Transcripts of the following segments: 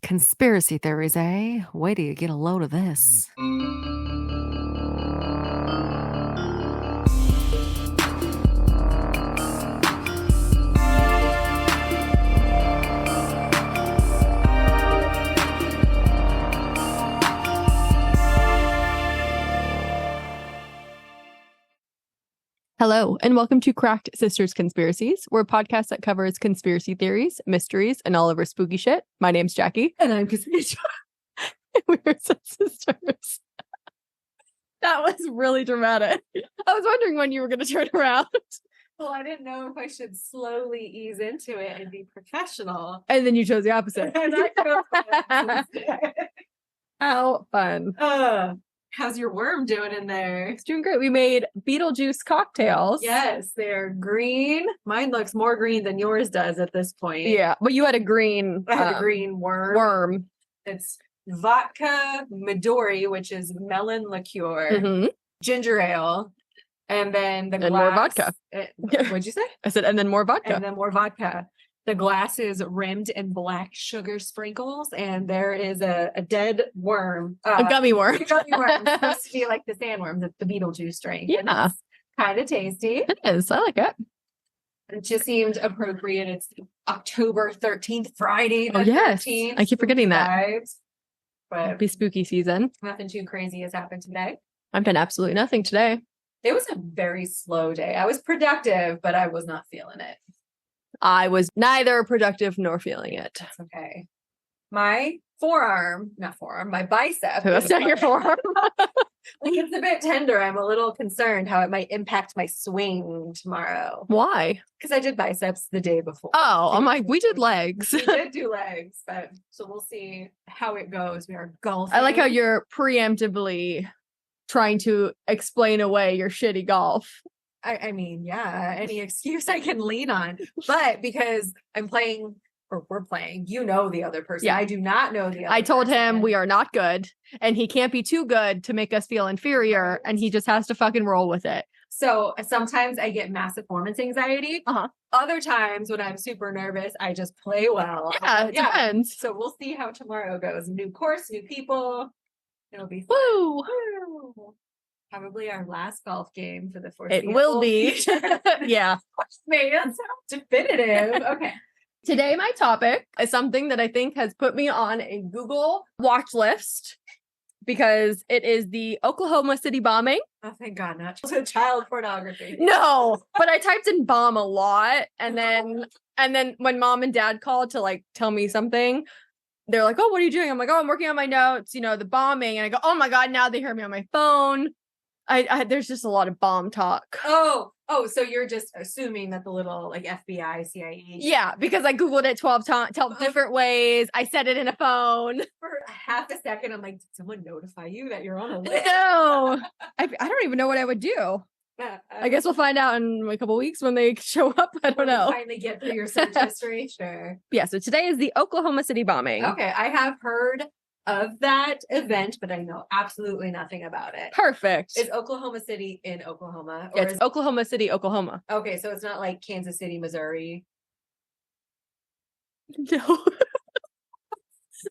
Conspiracy theories, eh? Wait till you get a load of this. Hello, and welcome to Cracked Sisters Conspiracies. We're a podcast that covers conspiracy theories, mysteries, and all of our spooky shit. My name's Jackie. And I'm Cassandra. We're sisters. That was really dramatic. I was wondering when you were going to turn around. Well, I didn't know if I should slowly ease into it and be professional. And then you chose the opposite. And I chose the opposite. How fun. How's your worm doing in there? It's doing great. We made Beetlejuice cocktails. Yes, they're green. Mine looks more green than yours does at this point. Yeah, but you had a green... I had a green worm. It's vodka Midori, which is melon liqueur, ginger ale, and then the glass... more vodka. What'd you say? I said, and then more vodka. And then more vodka. The glass is rimmed in black sugar sprinkles, and there is a dead worm. A gummy worm. A gummy worm. It's supposed to be like the sandworm, the Beetlejuice drink. Yeah. Kind of tasty. It is. I like it. It just seemed appropriate. It's October 13th, Friday the 13th. I keep forgetting that. Vibes. But Happy spooky season. nothing too crazy has happened today. I've done absolutely nothing today. It was a very slow day. I was productive, but I was not feeling it. I was neither productive nor feeling it. That's okay. My my bicep. That's not your forearm. Like it's a bit tender. I'm a little concerned how it might impact my swing tomorrow. Why? Because I did biceps the day before. Oh, I'm like, we did legs. We did do legs, but so we'll see how it goes. We are golfing. I like how you're preemptively trying to explain away your shitty golf. I mean, yeah, any excuse I can lean on. But because I'm playing, or we're playing, you know the other person. Yeah. I do not know the other I told person. him we are not good, and he can't be too good to make us feel inferior, Right. and he just has to fucking roll with it. So sometimes I get massive performance anxiety. Other times when I'm super nervous, I just play well. Yeah, it depends. So we'll see how tomorrow goes. New course, new people. It'll be fun. Woo! Woo! Probably our last golf game for the foreseeable It will be. future. Yeah. Man, that sounds definitive. Okay. Today, my topic is something that I think has put me on a Google watch list because it is the Oklahoma City bombing. Oh, thank God, not child pornography. No, but I typed in bomb a lot. And then when mom and dad called to like tell me something, they're like, oh, what are you doing? I'm like, oh, I'm working on my notes, the bombing. And I go, oh my God, now they hear me on my phone. There's just a lot of bomb talk. Oh, so you're just assuming that the little like FBI, CIA. Yeah, because I Googled it 12 different ways. I said it in a phone. For half a second, I'm like, did someone notify you that you're on a list? No, I don't even know what I would do. I guess we'll find out in a couple weeks when they show up. I don't know. Finally get through your search history. Sure. Yeah, so today is the Oklahoma City bombing. Okay, I have heard of that event, but I know absolutely nothing about it. Perfect. Is Oklahoma City in Oklahoma? Or it's Oklahoma City, Oklahoma. Okay, so it's not like Kansas City, Missouri. No.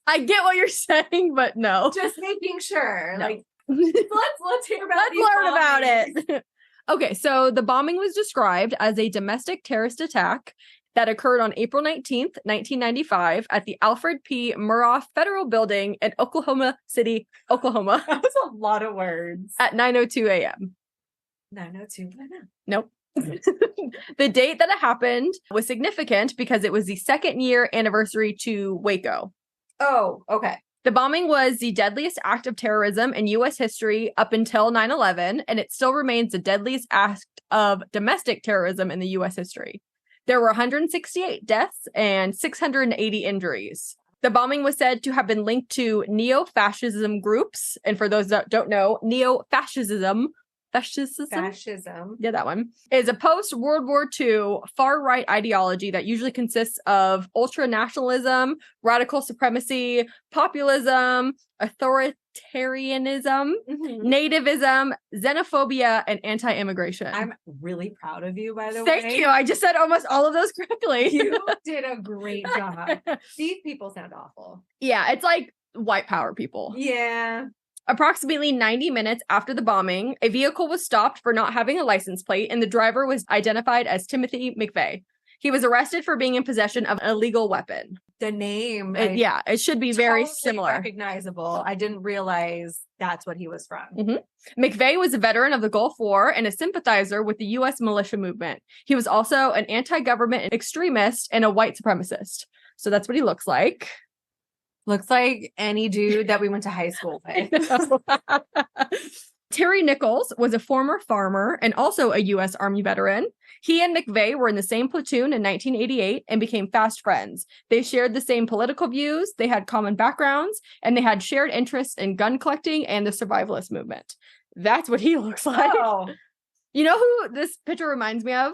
I get what you're saying, but no. Just making sure. No. Like let's hear about Let's learn about it. Okay, so the bombing was described as a domestic terrorist attack that occurred on April 19th, 1995 at the Alfred P. Murrah Federal Building in Oklahoma City, Oklahoma. That was a lot of words. At 9:02 a.m. 9:02. Nope. The date that it happened was significant because it was the second year anniversary to Waco. Oh, okay. The bombing was the deadliest act of terrorism in U.S. history up until 9/11, and it still remains the deadliest act of domestic terrorism in the U.S. history. There were 168 deaths and 680 injuries. The bombing was said to have been linked to neo-fascism groups. And for those that don't know, neo-fascism Fascism. Yeah, that one. Is a post-World War II far-right ideology that usually consists of ultra-nationalism, radical supremacy, populism, authoritarianism, nativism, xenophobia, and anti-immigration. I'm really proud of you, by the way. Thank you. I just said almost all of those correctly. You did a great job. These people sound awful. Yeah, it's like white power people. Yeah. Approximately 90 minutes after the bombing, a vehicle was stopped for not having a license plate, and the driver was identified as Timothy McVeigh. He was arrested for being in possession of an illegal weapon. The name. It should be very totally similar. Recognizable. I didn't realize that's what he was from. McVeigh was a veteran of the Gulf War and a sympathizer with the U.S. militia movement. He was also an anti-government extremist and a white supremacist. So that's what he looks like. Looks like any dude that we went to high school with. Terry Nichols was a former farmer and also a U.S. Army veteran. He and McVeigh were in the same platoon in 1988 and became fast friends. They shared the same political views, they had common backgrounds, and they had shared interests in gun collecting and the survivalist movement. That's what he looks like. Oh. You know who this picture reminds me of?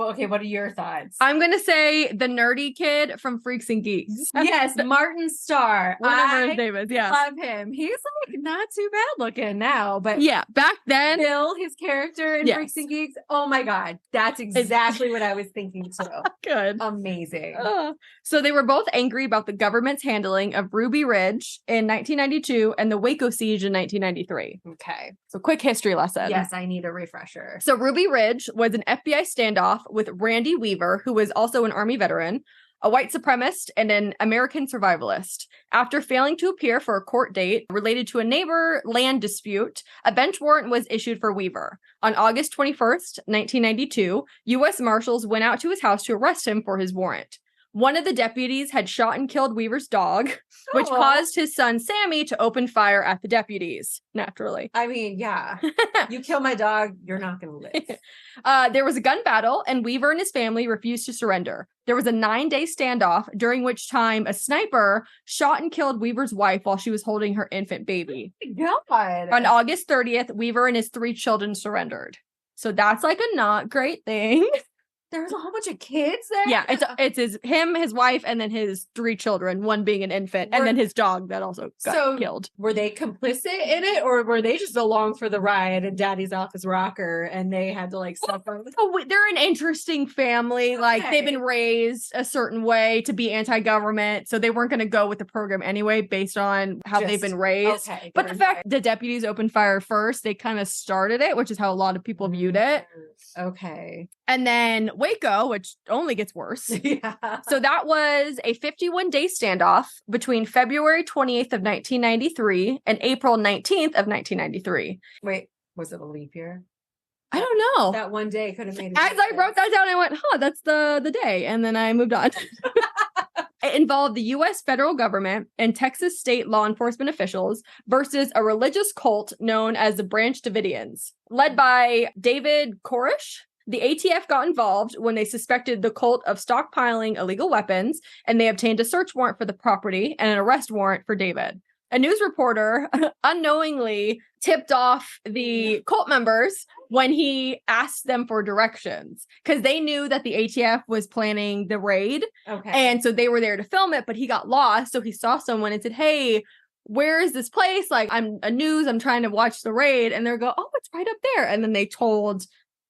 Okay, what are your thoughts? I'm going to say the nerdy kid from Freaks and Geeks. Yes, Martin Starr. Whatever his name is, yeah. Love him. He's like not too bad looking now, but yeah, back then. Bill, his character in Freaks and Geeks, oh my God, that's exactly what I was thinking too. Good. Amazing. So they were both angry about the government's handling of Ruby Ridge in 1992 and the Waco siege in 1993. Okay. So quick history lesson. Yes, I need a refresher. So Ruby Ridge was an FBI standoff with Randy Weaver, who was also an Army veteran, a white supremacist, and an American survivalist. After failing to appear for a court date related to a neighbor land dispute, a bench warrant was issued for Weaver. On August 21st, 1992, U.S. Marshals went out to his house to arrest him for his warrant. One of the deputies had shot and killed Weaver's dog, which caused his son Sammy to open fire at the deputies, naturally. I mean, yeah. You kill my dog, you're not going to live. There was a gun battle, and Weaver and his family refused to surrender. There was a 9-day standoff, during which time a sniper shot and killed Weaver's wife while she was holding her infant baby. God. On August 30th, Weaver and his 3 children surrendered. So that's like a not great thing. There's a whole bunch of kids there? Yeah, it's his wife, and then his 3 children, one being an infant, and then his dog that also got killed. Were they complicit in it, or were they just along for the ride and daddy's off his rocker and they had to like suffer? Oh, they're an interesting family. Okay. Like they've been raised a certain way to be anti-government, so they weren't going to go with the program anyway based on how they've been raised. Okay, but the fact the deputies opened fire first, they kind of started it, which is how a lot of people viewed it. Okay. And then Waco, which only gets worse. Yeah. So that was a 51-day standoff between February 28th of 1993 and April 19th of 1993. Wait, was it a leap year? I don't know. That one day could have made As I wrote that down, I went, that's the day. And then I moved on. It involved the U.S. federal government and Texas state law enforcement officials versus a religious cult known as the Branch Davidians, led by David Koresh. The ATF got involved when they suspected the cult of stockpiling illegal weapons, and they obtained a search warrant for the property and an arrest warrant for David. A news reporter unknowingly tipped off the cult members when he asked them for directions, because they knew that the ATF was planning the raid. Okay. And so they were there to film it, but he got lost. So he saw someone and said, hey, where is this place? Like, I'm trying to watch the raid. And they'll go, oh, it's right up there. And then they told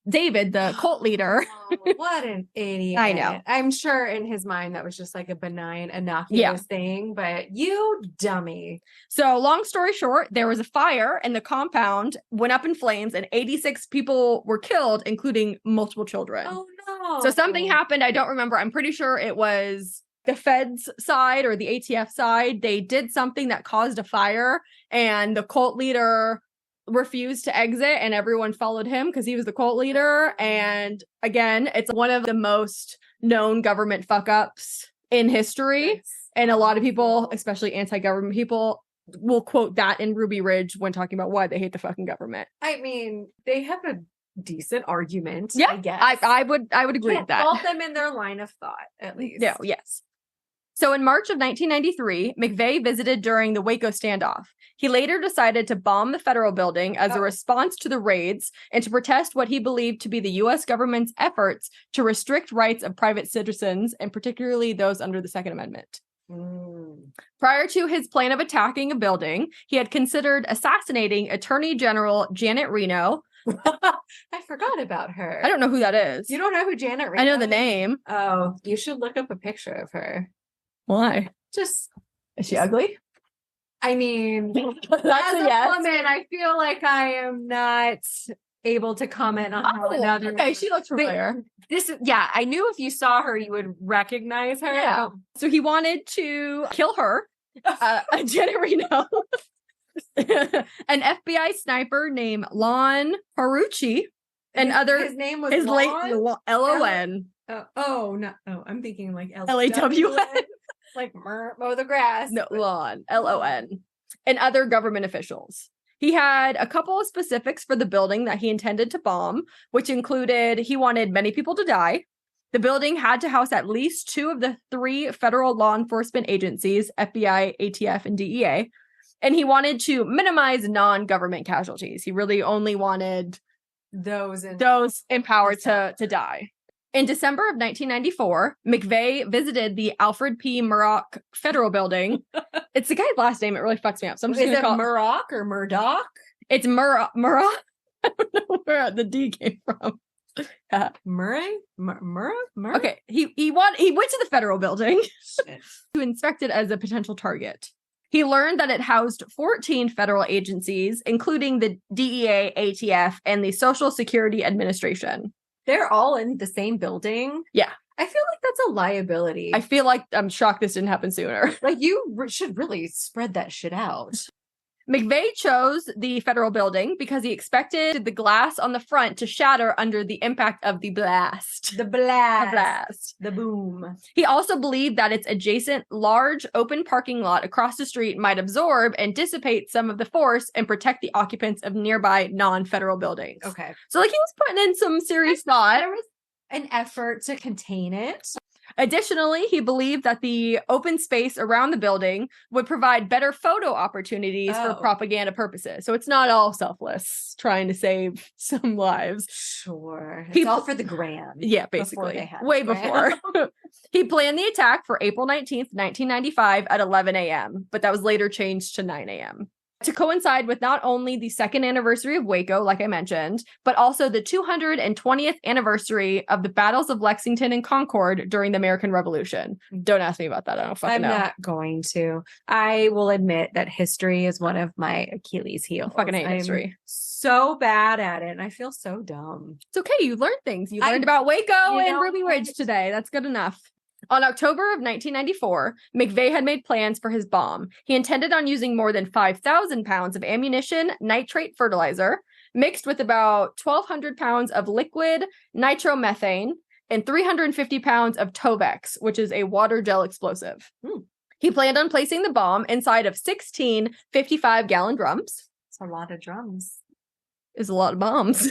David, the cult leader. Oh, what an idiot. I know. I'm sure in his mind that was just like a benign, innocuous thing, but you dummy. So long story short, there was a fire and the compound went up in flames and 86 people were killed, including multiple children. Oh no. So something happened. I don't remember. I'm pretty sure it was the feds side or the ATF side. They did something that caused a fire, and the cult leader refused to exit, and everyone followed him because he was the cult leader. And again, it's one of the most known government fuck ups in history. Yes. And a lot of people, especially anti-government people, will quote that in Ruby Ridge when talking about why they hate the fucking government. I mean, they have a decent argument. Yeah, I guess I would agree with that. Fault them in their line of thought, at least. No, yes. So in March of 1993, McVeigh visited during the Waco standoff. He later decided to bomb the federal building as a response to the raids and to protest what he believed to be the U.S. government's efforts to restrict rights of private citizens, and particularly those under the Second Amendment. Prior to his plan of attacking a building, he had considered assassinating Attorney General Janet Reno. I forgot about her. I don't know who that is. You don't know who Janet Reno is? I know the name. Oh, you should look up a picture of her. Why? Is she ugly? I mean, That's as a a yes. woman, I feel like I am not able to comment on how another. Okay, she looks familiar. I knew if you saw her, you would recognize her. Yeah. So he wanted to kill her, Janet Reno, an FBI sniper named Lon Parucci, and His name was Lon? L-O-N. I'm thinking like L-A-W-N. Like mow the grass. No, Lon, L-O-N, and other government officials. He had a couple of specifics for the building that he intended to bomb, which included he wanted many people to die. The building had to house at least 2 of the 3 federal law enforcement agencies, FBI, ATF, and DEA. And he wanted to minimize non-government casualties. He really only wanted those empowered to die. In December of 1994, McVeigh visited the Alfred P. Murrah Federal Building. It's the guy's last name. It really fucks me up. So I'm just going to call it Murrah or Murdoch? It's Murrah. I don't know where the D came from. Murray? Murrah? Okay. He went to the federal building to inspect it as a potential target. He learned that it housed 14 federal agencies, including the DEA, ATF, and the Social Security Administration. They're all in the same building? Yeah. I feel like that's a liability. I feel like I'm shocked this didn't happen sooner. Like, you should really spread that shit out. McVeigh chose the federal building because he expected the glass on the front to shatter under the impact of the blast. The boom. He also believed that its adjacent large open parking lot across the street might absorb and dissipate some of the force and protect the occupants of nearby non-federal buildings. Okay. So like he was putting in some serious thought. There was an effort to contain it. Additionally, he believed that the open space around the building would provide better photo opportunities for propaganda purposes. So it's not all selfless, trying to save some lives. Sure. It's all for the gram. Yeah, basically. Way before. He planned the attack for April 19th, 1995 at 11 a.m., but that was later changed to 9 a.m. to coincide with not only the 2nd anniversary of Waco, like I mentioned, but also the 220th anniversary of the battles of Lexington and Concord during the American Revolution. Don't ask me about that. I don't fucking know. I'm not going to. I will admit that history is one of my Achilles heels. I fucking hate history. So bad at it, and I feel so dumb. It's okay. You learned things. You learned about Waco and Ruby Ridge today. That's good enough. On October of 1994, McVeigh had made plans for his bomb. He intended on using more than 5,000 pounds of ammunition nitrate fertilizer, mixed with about 1,200 pounds of liquid nitromethane and 350 pounds of Tovex, which is a water gel explosive. He planned on placing the bomb inside of 16 55-gallon drums. It's a lot of drums. It's a lot of bombs.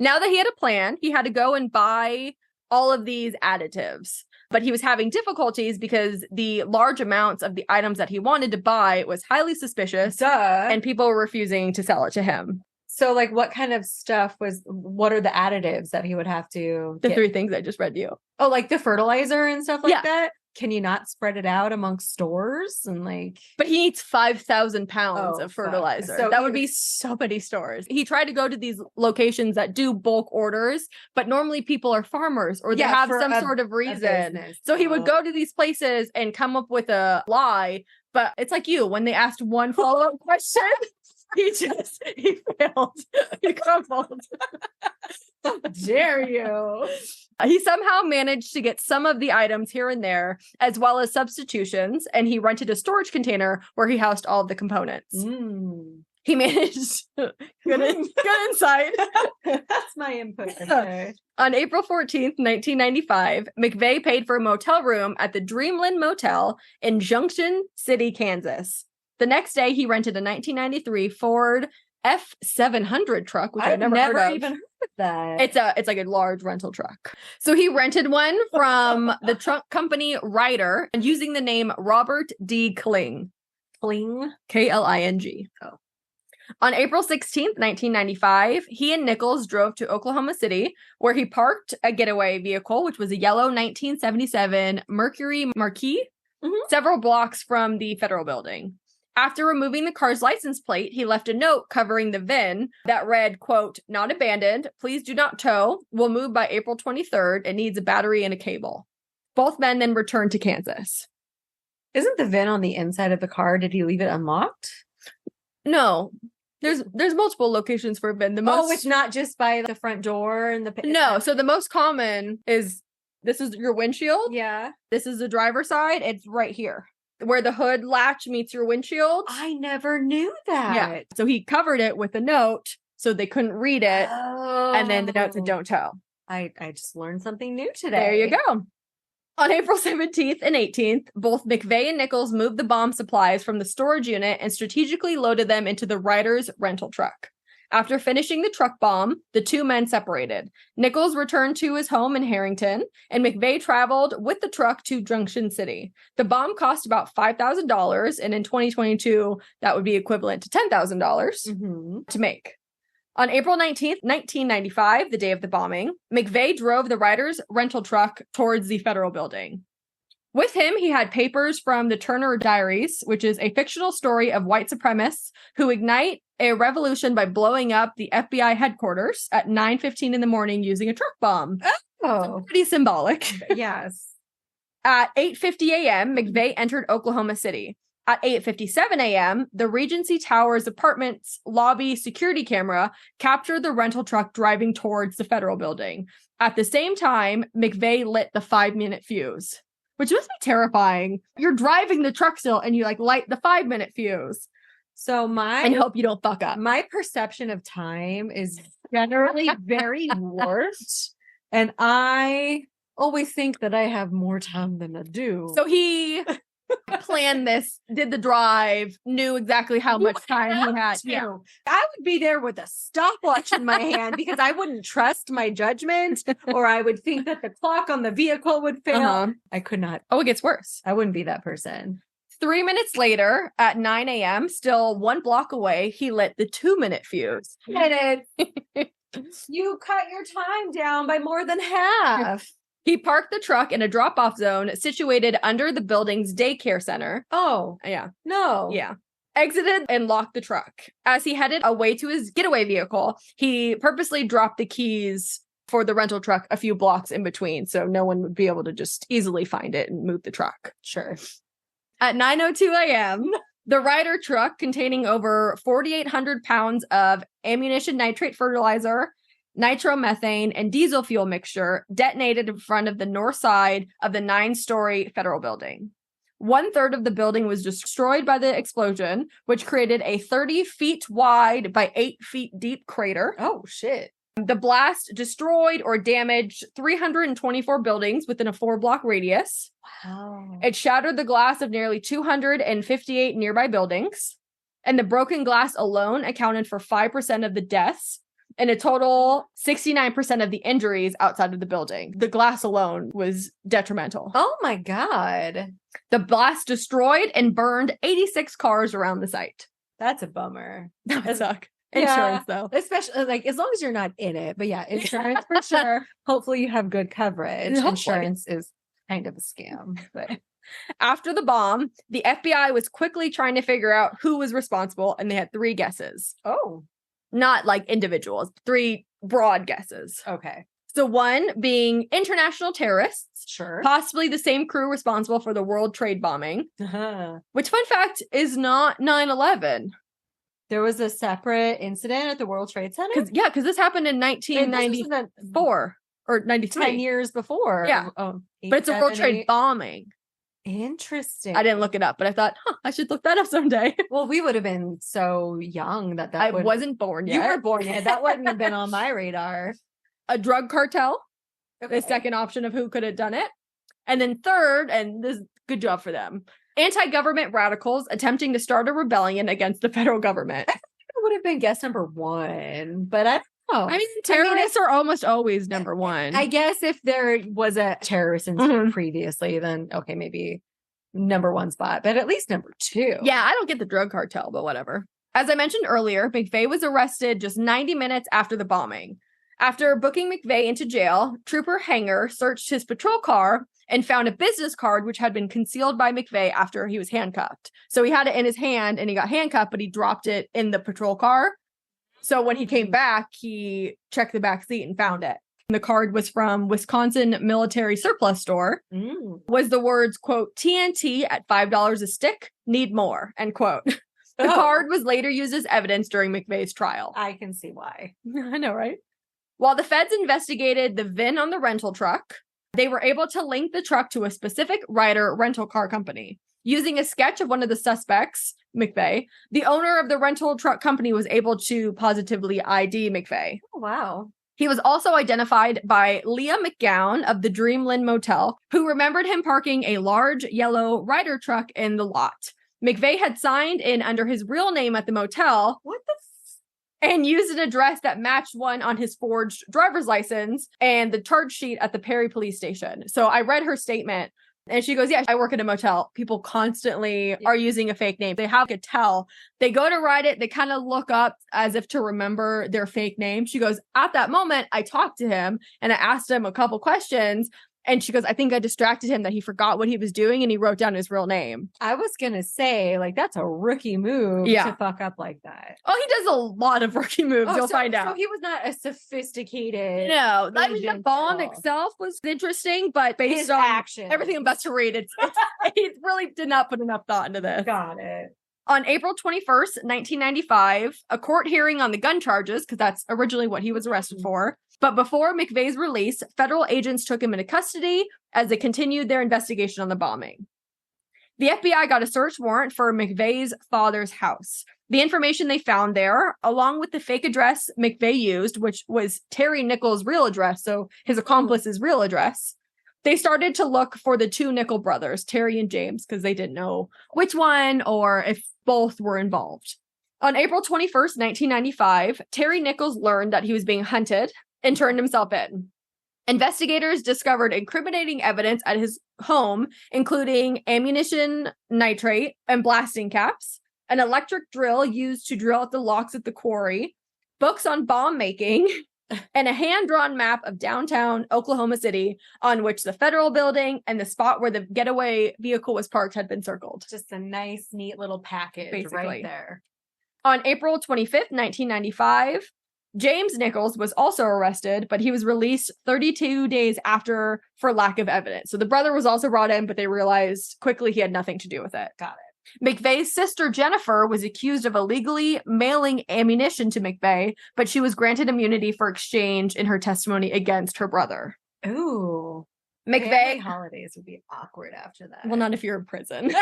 Now that he had a plan, he had to go and buy all of these additives. But he was having difficulties because the large amounts of the items that he wanted to buy was highly suspicious. And people were refusing to sell it to him. So, like, what kind of stuff what are the additives that he would have to get? 3 things I just read to you. Oh, like the fertilizer and stuff like that? Can you not spread it out amongst stores and like? But he needs 5,000 pounds of fertilizer. So that would be so many stores. He tried to go to these locations that do bulk orders, but normally people are farmers or they have some sort of reason. So he would go to these places and come up with a lie. But it's like you, when they asked one follow-up question, he failed. He crumbled. How dare you? He somehow managed to get some of the items here and there, as well as substitutions, and he rented a storage container where he housed all of the components. He managed good insight. That's my input. Okay. On April 14th, 1995, McVeigh paid for a motel room at the Dreamland Motel in Junction City, Kansas. The next day, he rented a 1993 Ford F700 truck, which I've I've never heard of. even heard of that. It's like a large rental truck. So he rented one from the truck company Ryder and using the name Robert D. Kling. Kling? Kling. Oh. On April 16th, 1995, he and Nichols drove to Oklahoma City, where he parked a getaway vehicle, which was a yellow 1977 Mercury Marquis, several blocks from the federal building. After removing the car's license plate, he left a note covering the VIN that read, quote, "Not abandoned. Please do not tow. Will move by April 23rd. It needs a battery and a cable." Both men then returned to Kansas. Isn't the VIN on the inside of the car? Did he leave it unlocked? No. There's multiple locations for a VIN. It's not just by the front door and the... No, so the most common is, this is your windshield. Yeah. This is the driver's side. It's right here, where the hood latch meets your windshield. I never knew that. Yeah. So he covered it with a note so they couldn't read it. Oh. And then the note said, "Don't tow." I just learned something new today. There you go. On April 17th and 18th, both McVeigh and Nichols moved the bomb supplies from the storage unit and strategically loaded them into the Ryder's rental truck. After finishing the truck bomb, the two men separated. Nichols returned to his home in Harrington, and McVeigh traveled with the truck to Junction City. The bomb cost about $5,000, and in 2022, that would be equivalent to $10,000 to make. On April 19th, 1995, the day of the bombing, McVeigh drove the Ryder's rental truck towards the federal building. With him, he had papers from the Turner Diaries, which is a fictional story of white supremacists who ignite a revolution by blowing up the FBI headquarters at 9:15 in the morning using a truck bomb. Oh. Pretty symbolic. Yes. At 8:50 a.m., McVeigh entered Oklahoma City. At 8:57 a.m., the Regency Towers apartment's lobby security camera captured the rental truck driving towards the federal building. At the same time, McVeigh lit the 5-minute fuse, which must be terrifying. You're driving the truck still and you light the 5-minute fuse. So and hope you don't fuck up. My perception of time is generally very warped, and I always think that I have more time than I do. So he planned this, did the drive, knew exactly how much time he had. Yeah. I would be there with a stopwatch in my hand because I wouldn't trust my judgment, or I would think that the clock on the vehicle would fail. I could not. Oh, it gets worse. I wouldn't be that person. 3 minutes later, at 9 a.m., still 1 block away, he lit the 2-minute fuse. You cut your time down by more than half. He parked the truck in a drop-off zone situated under the building's daycare center. Oh. Yeah. No. Yeah. Exited and locked the truck. As he headed away to his getaway vehicle, he purposely dropped the keys for the rental truck a few blocks in between, so no one would be able to just easily find it and move the truck. Sure. At 9:02 a.m., the Ryder truck containing over 4,800 pounds of ammunition nitrate fertilizer, nitromethane, and diesel fuel mixture detonated in front of the north side of the 9-story federal building. 1/3 of the building was destroyed by the explosion, which created a 30 feet wide by 8 feet deep crater. Oh, shit. The blast destroyed or damaged 324 buildings within a 4-block radius. Wow. It shattered the glass of nearly 258 nearby buildings, and the broken glass alone accounted for 5% of the deaths and a total 69% of the injuries outside of the building. The glass alone was detrimental. Oh my God. The blast destroyed and burned 86 cars around the site. That's a bummer. That would suck. Yeah, Insurance, though. Especially, as long as you're not in it. But yeah, insurance for sure. Hopefully you have good coverage. Hopefully. Insurance is kind of a scam. But after the bomb, the FBI was quickly trying to figure out who was responsible, and they had 3 guesses. Oh. Not like individuals, 3 broad guesses. Okay. So 1 being international terrorists. Sure. Possibly the same crew responsible for the World Trade bombing. Which, fun fact, is not 9/11. There was a separate incident at the World Trade Center? Because this happened in 1994 or 93. 10 years before. Yeah. Oh, but it's a World Trade bombing. Interesting. I didn't look it up, but I thought, I should look that up someday. Well, we would have been so young that I wasn't born yet. You were born yet. That wouldn't have been on my radar. A drug cartel. Okay. The second option of who could have done it. And then third, and this good job for them, anti-government radicals attempting to start a rebellion against the federal government. would have been guess number one, but I don't know. I mean, terrorists are almost always number one. I guess if there was a terrorist incident previously, then okay, maybe number one spot, but at least number two. Yeah, I don't get the drug cartel, but whatever. As I mentioned earlier, McVeigh was arrested just 90 minutes after the bombing. After booking McVeigh into jail, Trooper Hanger searched his patrol car and found a business card which had been concealed by McVeigh after he was handcuffed. So he had it in his hand and he got handcuffed, but he dropped it in the patrol car. So when he came back, he checked the back seat and found it. The card was from Wisconsin Military Surplus Store. Was the words, quote, TNT at $5 a stick, need more, end quote. The card was later used as evidence during McVeigh's trial. I can see why. I know, right? While the feds investigated the VIN on the rental truck, they were able to link the truck to a specific Ryder rental car company. Using a sketch of one of the suspects, McVeigh, the owner of the rental truck company was able to positively ID McVeigh. Oh, wow. He was also identified by Leah McGowan of the Dreamland Motel, who remembered him parking a large yellow Ryder truck in the lot. McVeigh had signed in under his real name at the motel. What the and used an address that matched one on his forged driver's license and the charge sheet at the Perry police station. So I read her statement and she goes, yeah, I work at a motel. People constantly are using a fake name. They have a tell. They go to write it. They kind of look up as if to remember their fake name. She goes, at that moment, I talked to him and I asked him a couple questions. And she goes, I think I distracted him that he forgot what he was doing and he wrote down his real name. I was going to say, like, that's a rookie move to fuck up like that. Oh, he does a lot of rookie moves. You'll find out. So he was not a sophisticated. No, I mean, the bomb itself was interesting, but based his on action, everything I'm about to read, he really did not put enough thought into this. Got it. On April 21st, 1995, a court hearing on the gun charges, because that's originally what he was arrested for. But before McVeigh's release, federal agents took him into custody as they continued their investigation on the bombing. The FBI got a search warrant for McVeigh's father's house. The information they found there, along with the fake address McVeigh used, which was Terry Nichols' real address, so his accomplice's real address, they started to look for the two Nichol brothers, Terry and James, because they didn't know which one or if both were involved. On April 21st, 1995, Terry Nichols learned that he was being hunted and turned himself in. Investigators discovered incriminating evidence at his home, including ammunition nitrate and blasting caps, an electric drill used to drill out the locks at the quarry, books on bomb making, and a hand-drawn map of downtown Oklahoma City on which the federal building and the spot where the getaway vehicle was parked had been circled. Just a nice, neat little package basically right there. On April 25th, 1995, James Nichols was also arrested, but he was released 32 days after for lack of evidence. So the brother was also brought in, but they realized quickly he had nothing to do with it. Got it. McVeigh's sister, Jennifer, was accused of illegally mailing ammunition to McVeigh, but she was granted immunity for exchange in her testimony against her brother. Ooh. McVeigh holidays would be awkward after that. Well, not if you're in prison.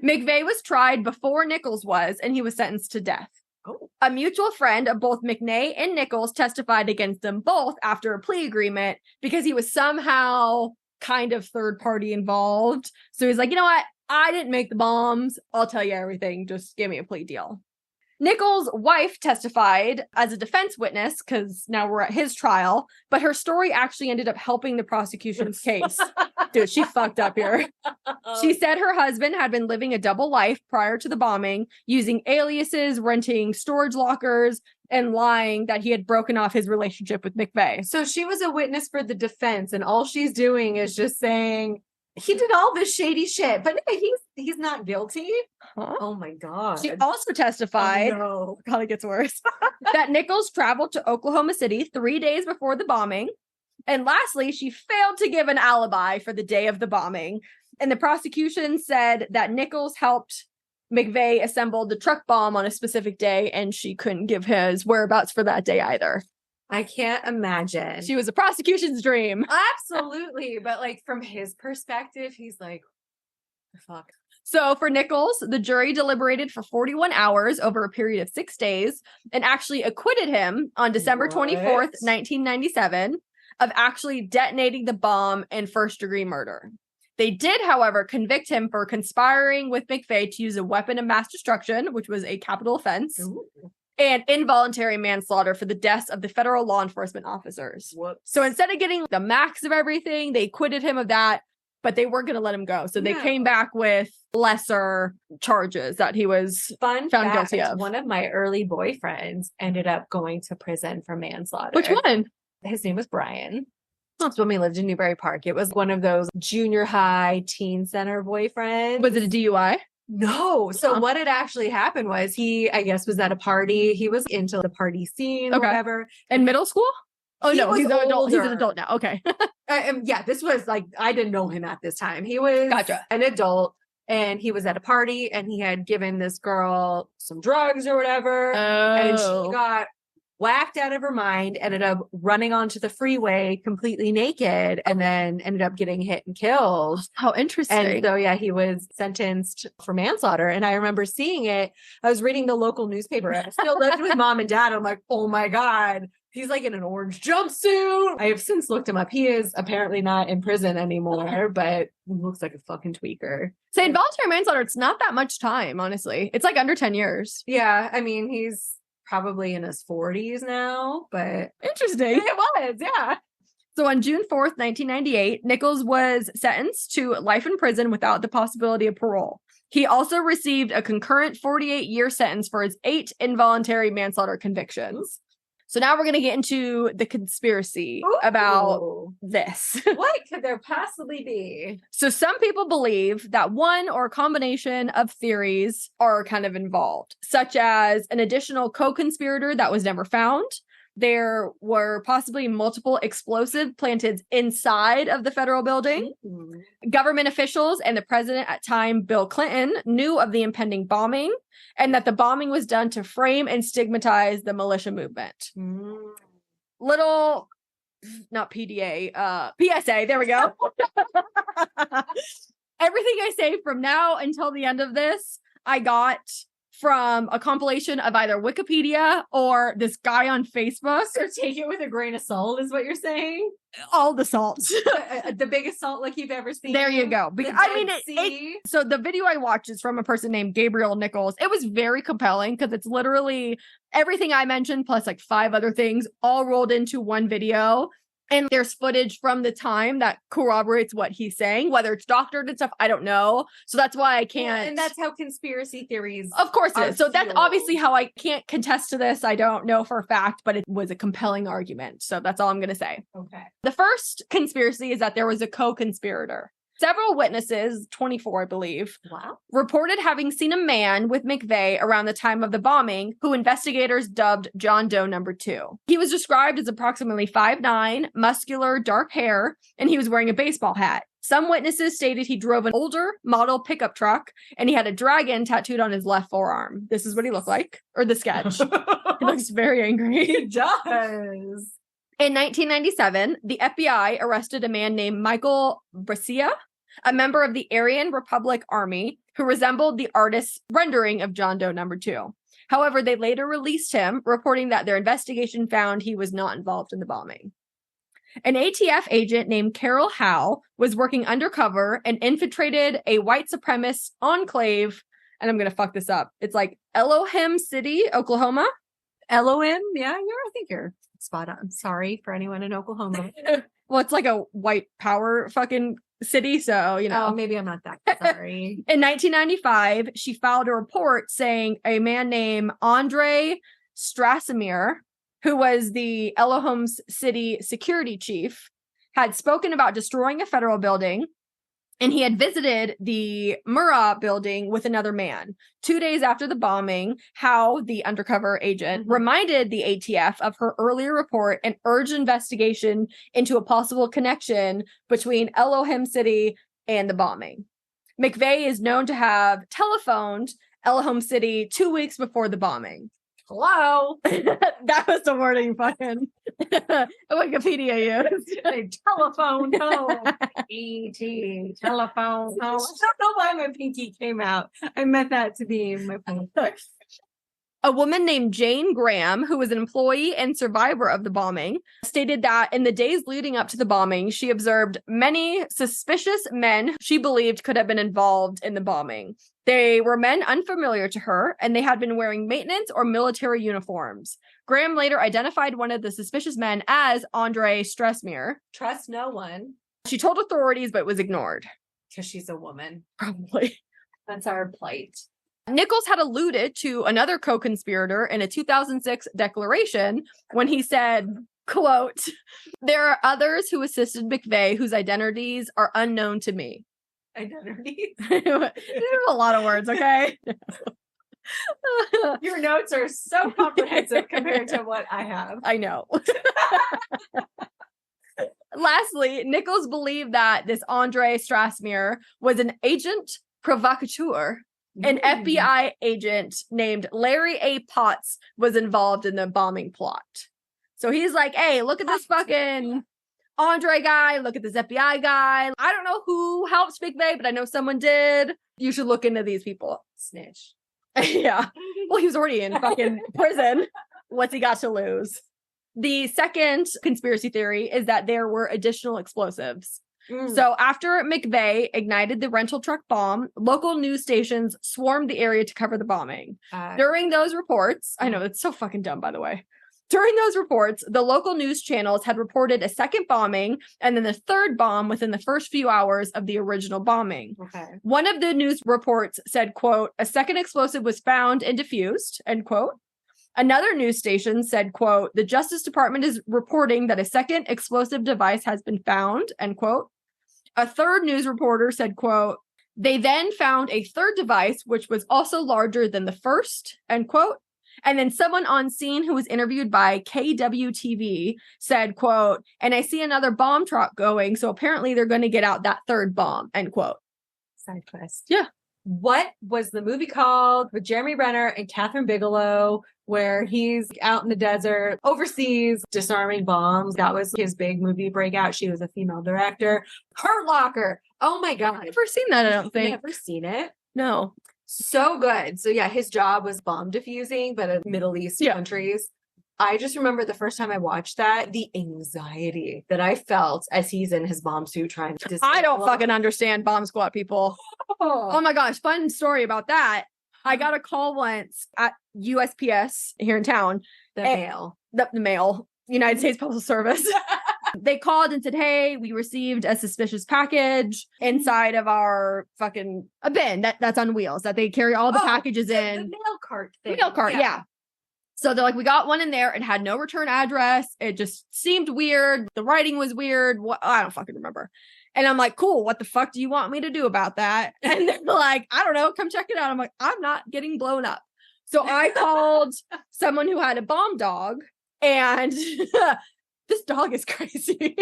McVeigh was tried before Nichols was, and he was sentenced to death. Oh. A mutual friend of both McNay and Nichols testified against them both after a plea agreement because he was somehow kind of third party involved. So he's like, you know what? I didn't make the bombs. I'll tell you everything. Just give me a plea deal. Nichols' wife testified as a defense witness because now we're at his trial, but her story actually ended up helping the prosecution's case. Dude, she fucked up here. She said her husband had been living a double life prior to the bombing, using aliases, renting storage lockers, and lying that he had broken off his relationship with McVeigh. So she was a witness for the defense, and all she's doing is just saying, he did all this shady shit, but he's not guilty. Huh? Oh my God. She also testified, God, it gets worse, that Nichols traveled to Oklahoma City 3 days before the bombing. And lastly, she failed to give an alibi for the day of the bombing. And the prosecution said that Nichols helped McVeigh assemble the truck bomb on a specific day, and she couldn't give his whereabouts for that day either. I can't imagine. She was a prosecution's dream. Absolutely. But like from his perspective, he's like, fuck. So for Nichols, the jury deliberated for 41 hours over a period of 6 days and actually acquitted him on December 24th, 1997 of actually detonating the bomb and first-degree murder. They did, however, convict him for conspiring with McVeigh to use a weapon of mass destruction, which was a capital offense, and involuntary manslaughter for the deaths of the federal law enforcement officers. Whoops. So instead of getting the max of everything, they acquitted him of that, but they weren't going to let him go. So they came back with lesser charges that he was found guilty of. One of my early boyfriends ended up going to prison for manslaughter. Which one? His name was Brian. That's when we lived in Newbury Park. It was one of those junior high teen center boyfriends. Was it a DUI? No. So what had actually happened was he, I guess, was at a party. He was into the party scene or whatever. In middle school? Oh, no, he's an adult. He's an older. adult now. Okay. Yeah, this was like, I didn't know him at this time. He was an adult and he was at a party and he had given this girl some drugs or whatever. And she got whacked out of her mind, ended up running onto the freeway completely naked, and then ended up getting hit and killed. How interesting. And so, yeah, he was sentenced for manslaughter. And I remember seeing it. I was reading the local newspaper. I still lived with mom and dad. I'm like, oh my God, he's like in an orange jumpsuit. I have since looked him up. He is apparently not in prison anymore, but he looks like a fucking tweaker. So involuntary manslaughter, it's not that much time, honestly. It's like under 10 years. Yeah, I mean, he's probably in his 40s now, but interesting. It was, yeah. So on June 4th, 1998, Nichols was sentenced to life in prison without the possibility of parole. He also received a concurrent 48-year sentence for his 8 involuntary manslaughter convictions. So now we're going to get into the conspiracy about this. What could there possibly be? So some people believe that one or a combination of theories are kind of involved, such as an additional co-conspirator that was never found. There were possibly multiple explosives planted inside of the federal building. Government officials and the president at time, Bill Clinton, knew of the impending bombing and that the bombing was done to frame and stigmatize the militia movement. Little, not PDA, PSA, there we go. Everything I say from now until the end of this, I got from a compilation of either Wikipedia or this guy on Facebook. So take it with a grain of salt is what you're saying? All the salt. The biggest salt like you've ever seen. There you go. Because, I mean, so the video I watched is from a person named Gabriel Nichols. It was very compelling because it's literally everything I mentioned plus like 5 other things all rolled into one video. And there's footage from the time that corroborates what he's saying, whether it's doctored and stuff, I don't know. So that's why I can't. Yeah, and that's how conspiracy theories. Of course it is. So that's obviously how I can't contest to this. I don't know for a fact, but it was a compelling argument. So that's all I'm going to say. Okay. The first conspiracy is that there was a co-conspirator. Several witnesses, 24, I believe, reported having seen a man with McVeigh around the time of the bombing, who investigators dubbed John Doe No. 2. He was described as approximately 5'9", muscular, dark hair, and he was wearing a baseball hat. Some witnesses stated he drove an older model pickup truck, and he had a dragon tattooed on his left forearm. This is what he looked like, or the sketch. He looks very angry. He does. In 1997, the FBI arrested a man named Michael Brescia, a member of the Aryan Republic Army, who resembled the artist's rendering of John Doe No. 2. However, they later released him, reporting that their investigation found he was not involved in the bombing. An ATF agent named Carol Howe was working undercover and infiltrated a white supremacist enclave, and I'm going to fuck this up. It's like Elohim City, Oklahoma. Elohim? Yeah, I think you're spot on. Sorry for anyone in Oklahoma. Well, it's like a white power fucking city, so, you know. Oh, maybe I'm not that sorry. In 1995, she filed a report saying a man named Andre Strasimir, who was the Elohim City security chief, had spoken about destroying a federal building, and he had visited the Murrah building with another man. 2 days after the bombing, Howe, the undercover agent, reminded the ATF of her earlier report and urged investigation into a possible connection between Elohim City and the bombing. McVeigh is known to have telephoned Elohim City 2 weeks before the bombing. Hello. That was the wording fucking Wikipedia used. Telephone home. E.T. Telephone home. I don't know why my pinky came out. I meant that to be my point. A woman named Jane Graham, who was an employee and survivor of the bombing, stated that in the days leading up to the bombing, she observed many suspicious men she believed could have been involved in the bombing. They were men unfamiliar to her, and they had been wearing maintenance or military uniforms. Graham later identified one of the suspicious men as Andre Stressmere. Trust no one. She told authorities, but was ignored. Because she's a woman. Probably. That's our plight. Nichols had alluded to another co-conspirator in a 2006 declaration when he said, quote, "There are others who assisted McVeigh whose identities are unknown to me." Identities? These are a lot of words, okay? Your notes are so comprehensive compared to what I have. I know. Lastly, Nichols believed that this Andre Strasmere was an agent provocateur. An FBI agent named Larry A. Potts was involved in the bombing plot. So he's like, hey, look at this fucking Andre guy. Look at this FBI guy. I don't know who helped McVeigh, but I know someone did. You should look into these people. Snitch. Yeah. Well, he was already in fucking prison. What's he got to lose? The second conspiracy theory is that there were additional explosives. So after McVeigh ignited the rental truck bomb, local news stations swarmed the area to cover the bombing. During those reports, I know, it's so fucking dumb, by the way. During those reports, the local news channels had reported a second bombing and then the third bomb within the first few hours of the original bombing. Okay. One of the news reports said, quote, "A second explosive was found and defused," end quote. Another news station said, quote, "The Justice Department is reporting that a second explosive device has been found," end quote. A third news reporter said, quote, "They then found a third device, which was also larger than the first," end quote. And then someone on scene who was interviewed by KWTV said, quote, "And I see another bomb truck going, so apparently they're going to get out that third bomb," end quote. Side quest. Yeah. What was the movie called with Jeremy Renner and Catherine Bigelow, where he's out in the desert overseas disarming bombs? That was his big movie breakout. She was a female director. Hurt Locker. Oh my God. I've never seen that, I don't think. Never seen it. No. So good. So yeah, his job was bomb diffusing, but in Middle East countries. I just remember the first time I watched that, the anxiety that I felt as he's in his bomb suit trying to I don't fucking understand bomb squad people. Oh my gosh, fun story about that. I got a call once at USPS here in town. The mail. The mail. United States Postal Service. They called and said, "Hey, we received a suspicious package inside of our fucking a bin that's on wheels that they carry all the packages in." The mail cart thing. Mail cart, yeah. So they're like, "We got one in there and had no return address. It just seemed weird. The writing was weird. I don't fucking remember." And I'm like, "Cool. What the fuck do you want me to do about that?" And they're like, "I don't know. Come check it out." I'm like, "I'm not getting blown up." So I called someone who had a bomb dog, and this dog is crazy.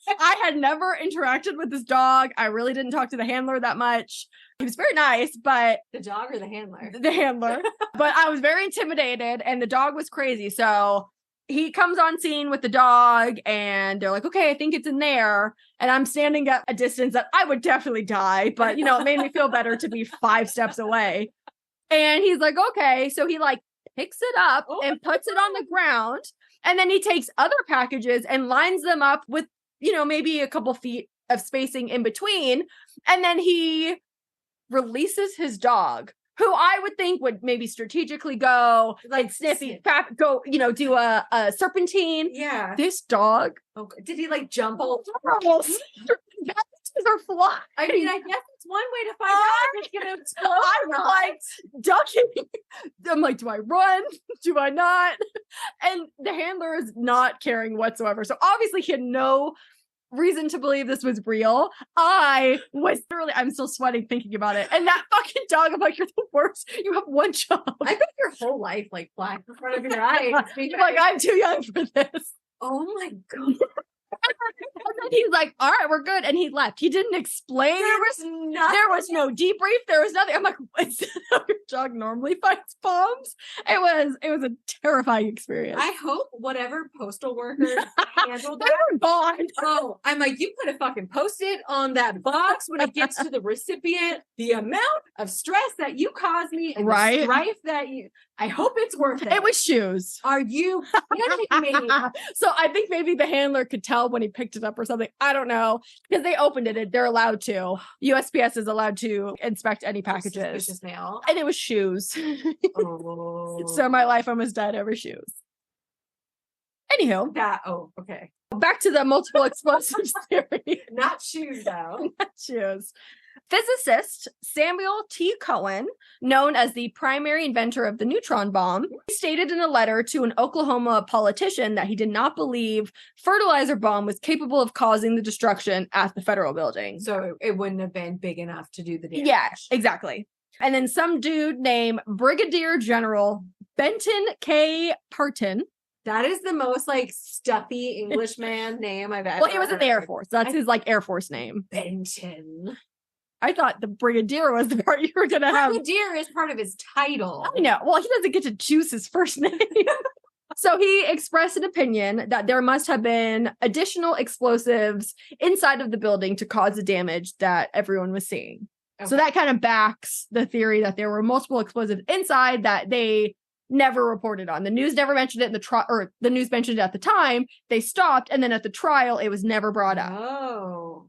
I had never interacted with this dog. I really didn't talk to the handler that much. He was very nice, but... The dog or the handler? The handler. But I was very intimidated, and the dog was crazy. So he comes on scene with the dog, and they're like, "Okay, I think it's in there." And I'm standing at a distance that I would definitely die, but, it made me feel better to be 5 steps away. And he's like, "Okay." So he, picks it up and puts it on the ground. And then he takes other packages and lines them up with, maybe a couple feet of spacing in between. And then he releases his dog, who I would think would maybe strategically go sniffy, go, do a serpentine. Yeah. This dog. Oh, did he jump all? Are fly. I mean, I guess it's one way to find out if it's going to explode. I'm ducking. I'm like, do I run? Do I not? And the handler is not caring whatsoever. So obviously he had no reason to believe this was real. I'm still sweating thinking about it. And that fucking dog, I'm like, "You're the worst. You have one job." I bet your whole life flashed in front of your eyes. You're like, "I'm too young for this." Oh my God. And then he's like, all right, we're good. And he left. He didn't explain. There was nothing. There was no debrief. There was nothing. I'm like, is that how your dog normally fights bombs? It was a terrifying experience. I hope whatever postal workers handled They that. were gone. Oh, I'm like, you put a fucking post-it on that box when it gets to the recipient. The amount of stress that you caused me and the strife that you, I hope it's worth it. It was shoes. Are you kidding me? So I think maybe the handler could tell when he picked it up or something. I don't know. Because they opened it. They're allowed to. USPS is allowed to inspect any packages. Suspicious mail. And it was shoes. Oh. So my life almost died over shoes. Anywho. Okay. Back to the multiple explosives theory. Not shoes, though. Not shoes. Physicist Samuel T. Cohen, known as the primary inventor of the neutron bomb, stated in a letter to an Oklahoma politician that he did not believe fertilizer bomb was capable of causing the destruction at the federal building. So it wouldn't have been big enough to do the damage. Yeah, exactly. And then some dude named Brigadier General Benton K. Parton. That is the most like stuffy Englishman name I've ever Well, he was in the Air Force. That's his like Air Force name. Benton. I thought the Brigadier was the part you were going to have. Brigadier is part of his title. I know. Well, he doesn't get to choose his first name. So he expressed an opinion that there must have been additional explosives inside of the building to cause the damage that everyone was seeing. Okay. So that kind of backs the theory that there were multiple explosives inside that they never reported on. The news never mentioned it in or the news mentioned it at the time. They stopped, and then at the trial, it was never brought up. Oh.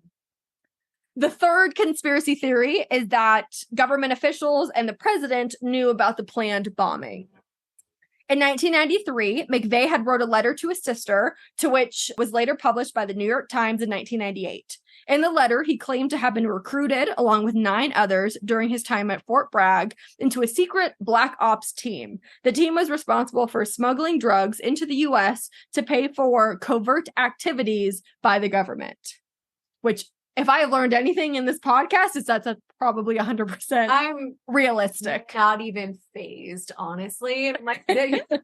The third conspiracy theory is that government officials and the president knew about the planned bombing. In 1993, McVeigh had wrote a letter to his sister, to which was later published by the New York Times in 1998. In the letter, he claimed to have been recruited, along with 9 others, during his time at Fort Bragg, into a secret black ops team. The team was responsible for smuggling drugs into the U.S. to pay for covert activities by the government, which, if I have learned anything in this podcast, is that's probably 100% I'm realistic. Not even phased, honestly. I'm like,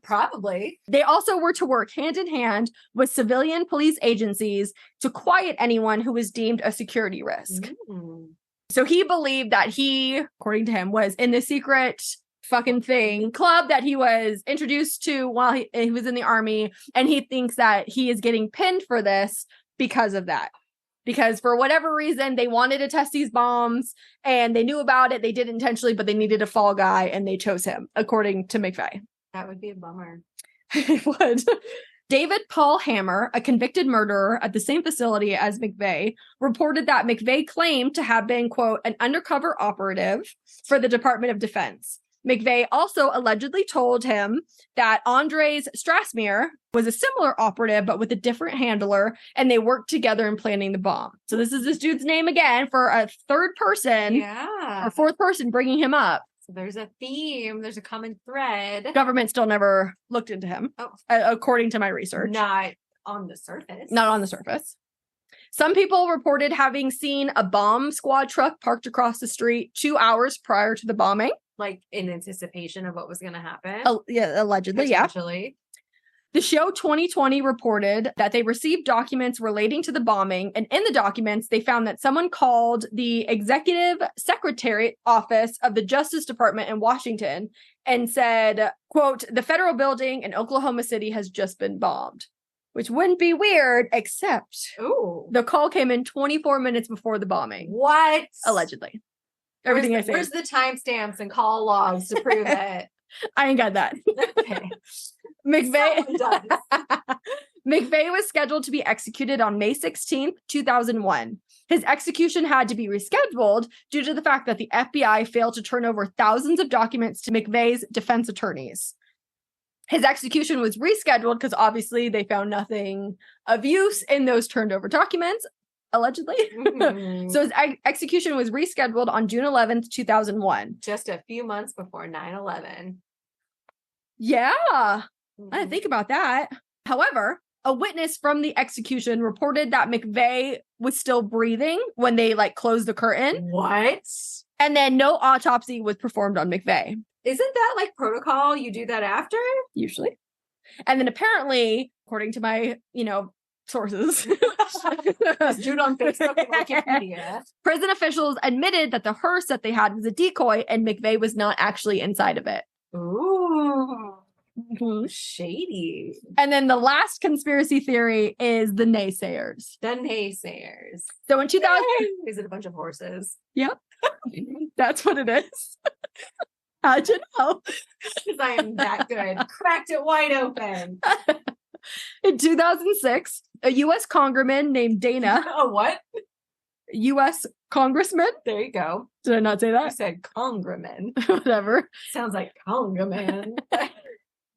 probably. They also were to work hand in hand with civilian police agencies to quiet anyone who was deemed a security risk. Mm. So he believed that he, according to him, was in the secret fucking thing club that he was introduced to while he was in the army. And he thinks that he is getting pinned for this because of that. Because for whatever reason, they wanted to test these bombs and they knew about it. They did intentionally, but they needed a fall guy and they chose him, according to McVeigh. That would be a bummer. It would. David Paul Hammer, a convicted murderer at the same facility as McVeigh, reported that McVeigh claimed to have been, quote, an undercover operative for the Department of Defense. McVeigh also allegedly told him that Andres Strassmeer was a similar operative, but with a different handler, and they worked together in planning the bomb. So this is this dude's name again for a third person, or fourth person bringing him up. So there's a theme, there's a common thread. Government still never looked into him, according to my research. Not on the surface. Not on the surface. Some people reported having seen a bomb squad truck parked across the street 2 hours prior to the bombing. Like in anticipation of what was going to happen? Yeah, allegedly, yeah. The show 2020 reported that they received documents relating to the bombing, and in the documents, they found that someone called the Executive Secretary Office of the Justice Department in Washington and said, quote, the federal building in Oklahoma City has just been bombed. Which wouldn't be weird, except the call came in 24 minutes before the bombing. What? Allegedly. Everything I say. Where's the timestamps and call logs to prove it? I ain't got that. Okay. McVeigh was scheduled to be executed on May 16th, 2001. His execution had to be rescheduled due to the fact that the FBI failed to turn over thousands of documents to McVeigh's defense attorneys. His execution was rescheduled because obviously they found nothing of use in those turned over documents, allegedly. Mm-hmm. So his execution was rescheduled on June 11th, 2001. Just a few months before 9/11. Yeah. I didn't think about that. However, a witness from the execution reported that McVeigh was still breathing when they closed the curtain. What? And then no autopsy was performed on McVeigh. Isn't that protocol? You do that after? Usually. And then apparently, according to my, sources. Dude on Facebook and Wikipedia. Prison officials admitted that the hearse that they had was a decoy and McVeigh was not actually inside of it. Ooh. Shady. And then the last conspiracy theory is the naysayers. The naysayers. So in 2000... Is it a bunch of horses? Yep. That's what it is. How'd you know? Because I am that good. Cracked it wide open. In 2006, a U.S. congressman named Dana... Oh, what? U.S. congressman? There you go. Did I not say that? You said congressman. Whatever. Sounds like congressman.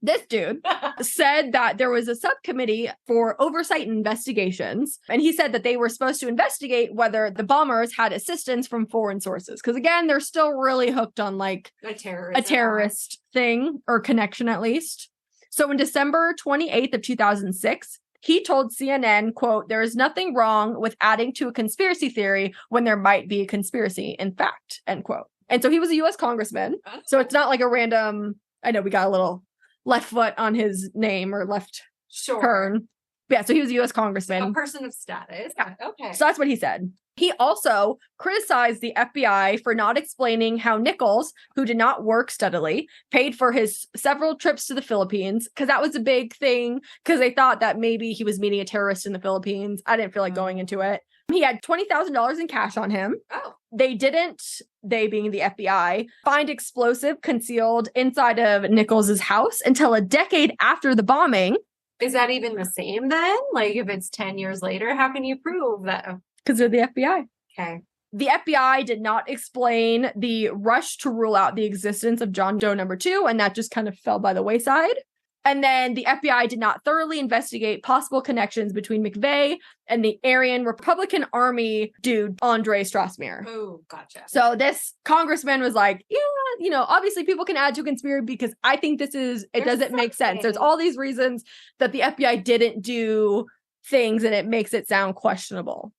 This dude said that there was a subcommittee for oversight and investigations. And he said that they were supposed to investigate whether the bombers had assistance from foreign sources. Because again, they're still really hooked on like a terrorist thing or connection at least. So in December 28th of 2006, he told CNN, quote, "There is nothing wrong with adding to a conspiracy theory when there might be a conspiracy, in fact," end quote. And so he was a U.S. congressman. So it's not like a random, I know we got a little left foot on his name or left turn. Yeah, so he was a U.S. congressman. A person of status. Yeah. Okay. So that's what he said. He also criticized the FBI for not explaining how Nichols, who did not work steadily, paid for his several trips to the Philippines, because that was a big thing, because they thought that maybe he was meeting a terrorist in the Philippines. I didn't feel like going into it. He had $20,000 in cash on him. Oh. They didn't, they being the FBI, find explosive concealed inside of Nichols's house until a decade after the bombing. Is that even the same then? Like if it's 10 years later, how can you prove that? Because they're the FBI. Okay. The FBI did not explain the rush to rule out the existence of John Doe number 2, and that just kind of fell by the wayside. And then the FBI did not thoroughly investigate possible connections between McVeigh and the Aryan Republican Army dude, Andre Strassmeir. Oh, gotcha. So this congressman was like, yeah, you know, obviously people can add to a conspiracy because I think it doesn't make sense. There's all these reasons that the FBI didn't do things and it makes it sound questionable.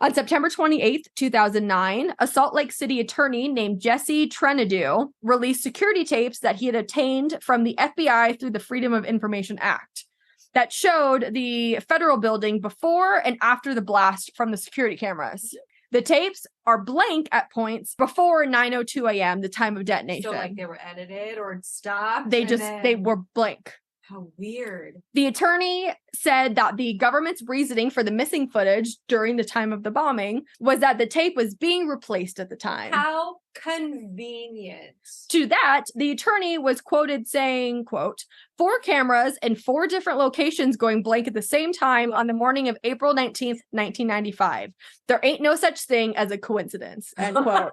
On September 28th, 2009, a Salt Lake City attorney named Jesse Trenadu released security tapes that he had obtained from the FBI through the Freedom of Information Act that showed the federal building before and after the blast from the security cameras. The tapes are blank at points before 9:02 a.m., the time of detonation. So like they were edited or stopped? They were blank. How weird. The attorney said that the government's reasoning for the missing footage during the time of the bombing was that the tape was being replaced at the time. How convenient. To that, the attorney was quoted saying, quote, 4 cameras in 4 different locations going blank at the same time on the morning of April 19th, 1995. There ain't no such thing as a coincidence, end quote.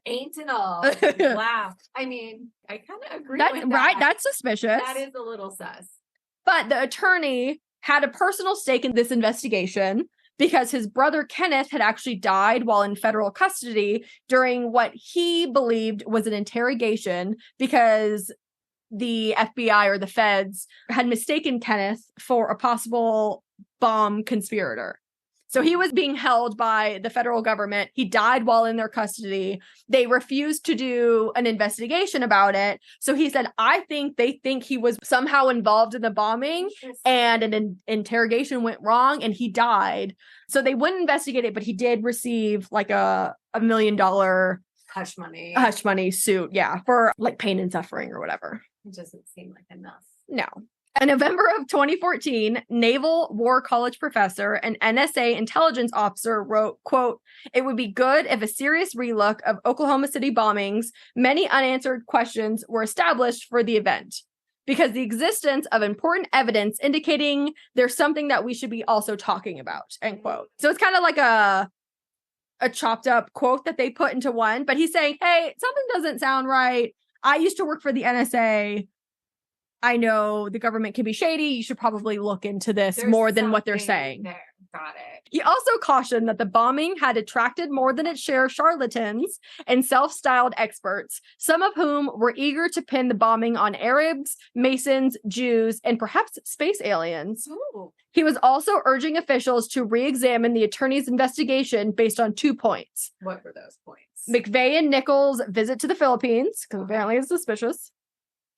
Ain't and all. Wow. I mean, I kind of agree with that. Right? That's suspicious. That is a little sus. But the attorney had a personal stake in this investigation because his brother Kenneth had actually died while in federal custody during what he believed was an interrogation because the FBI or the feds had mistaken Kenneth for a possible bomb conspirator. So he was being held by the federal government. He died while in their custody. They refused to do an investigation about it. So he said, I think they think he was somehow involved in the bombing and an interrogation went wrong and he died. So they wouldn't investigate it, but he did receive like a $1 million hush money suit. Yeah. For like pain and suffering or whatever. It doesn't seem like enough. No. In November of 2014, Naval War College professor and NSA intelligence officer wrote, quote, "It would be good if a serious relook of Oklahoma City bombings, many unanswered questions were established for the event, because the existence of important evidence indicating there's something that we should be also talking about," end quote. So it's kind of like a chopped up quote that they put into one, but he's saying, hey, something doesn't sound right. I used to work for the NSA. I know the government can be shady. You should probably look into this more than what they're saying. There. Got it. He also cautioned that the bombing had attracted more than its share of charlatans and self-styled experts, some of whom were eager to pin the bombing on Arabs, Masons, Jews, and perhaps space aliens. Ooh. He was also urging officials to re-examine the attorney's investigation based on 2 points. What were those points? McVeigh and Nichols' visit to the Philippines, because apparently it's suspicious,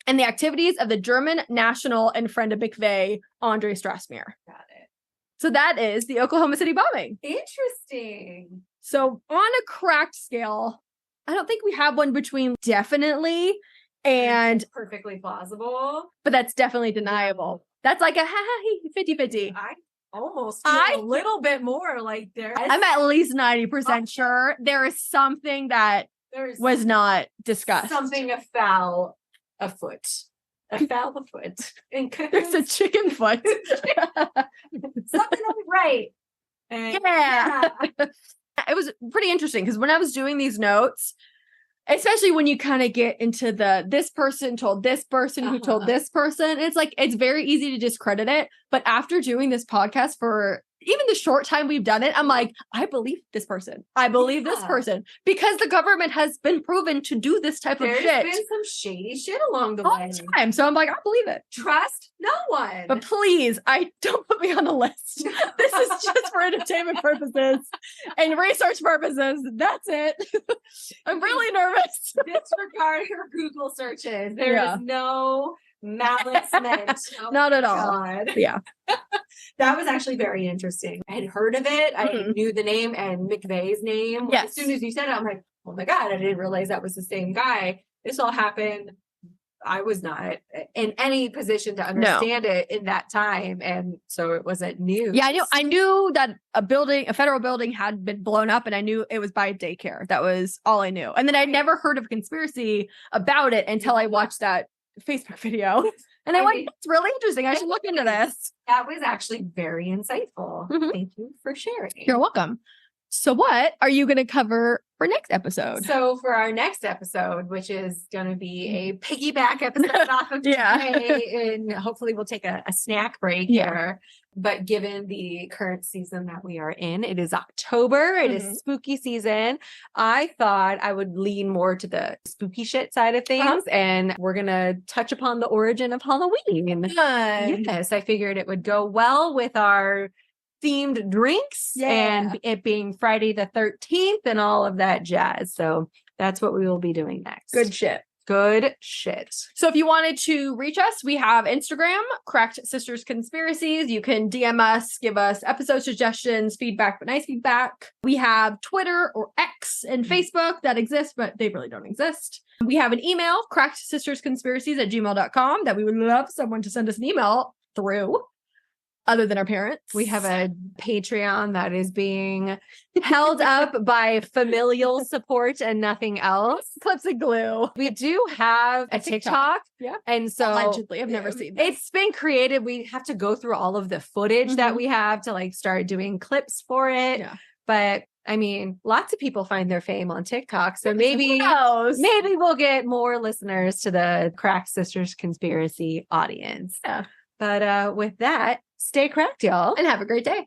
and the activities of the German national and friend of McVeigh, Andre Strassmeir. Got it. So that is the Oklahoma City bombing. Interesting. So on a cracked scale, I don't think we have one between definitely and perfectly plausible. But that's definitely deniable. That's like a 50-50. I almost feel a little bit more like there. I'm at least 90% sure there is something that was not discussed. Something afoul afoot. Afoul afoot. There's a chicken foot. Something right. And yeah. It was pretty interesting because when I was doing these notes, especially when you kind of get into this person told this person who told this person, it's like, it's very easy to discredit it. But after doing this podcast for even the short time we've done it, I'm like, I believe this person. I believe this person because the government has been proven to do this type of shit. There's been some shady shit along the way. Time. So I'm like, I believe it. Trust no one. But please, don't put me on the list. This is just for entertainment purposes and research purposes. That's it. I'm really nervous. Disregard your Google searches. There is no malice meant. Oh not at all. Yeah. That was actually very interesting. I had heard of it. I knew the name and McVeigh's name. Yes. As soon as you said it, I'm like, oh my God, I didn't realize that was the same guy. This all happened. I was not in any position to understand it in that time. And so it wasn't news. Yeah, I knew that a federal building had been blown up, and I knew it was by a daycare. That was all I knew. And then I'd never heard of a conspiracy about it until I watched that Facebook video. And I went, it's really interesting. I should look into this. That was actually very insightful. Thank you for sharing. You're welcome. So what are you going to cover for next episode? So for our next episode, which is going to be a piggyback episode off of today, and hopefully we'll take a snack break here. But given the current season that we are in, it is October. It is spooky season. I thought I would lean more to the spooky shit side of things. And we're going to touch upon the origin of Halloween. Yes, I figured it would go well with our themed drinks and it being Friday the 13th and all of that jazz. So that's what we will be doing next. Good shit. Good shit. So if you wanted to reach us, we have Instagram, Cracked Sisters Conspiracies. You can DM us, give us episode suggestions, feedback, but nice feedback. We have Twitter or X and Facebook that exist, but they really don't exist. We have an email, crackedsistersconspiracies@gmail.com, that we would love someone to send us an email through. Other than our parents. We have a Patreon that is being held up by familial support and nothing else. Clips and glue. We do have a TikTok. Yeah. And so allegedly, I've never seen this. It's been created. We have to go through all of the footage that we have to start doing clips for it. Yeah. But I mean, lots of people find their fame on TikTok. So maybe we'll get more listeners to the Cracked Sisters Conspiracy audience. Yeah. But with that, stay cracked, y'all. And have a great day.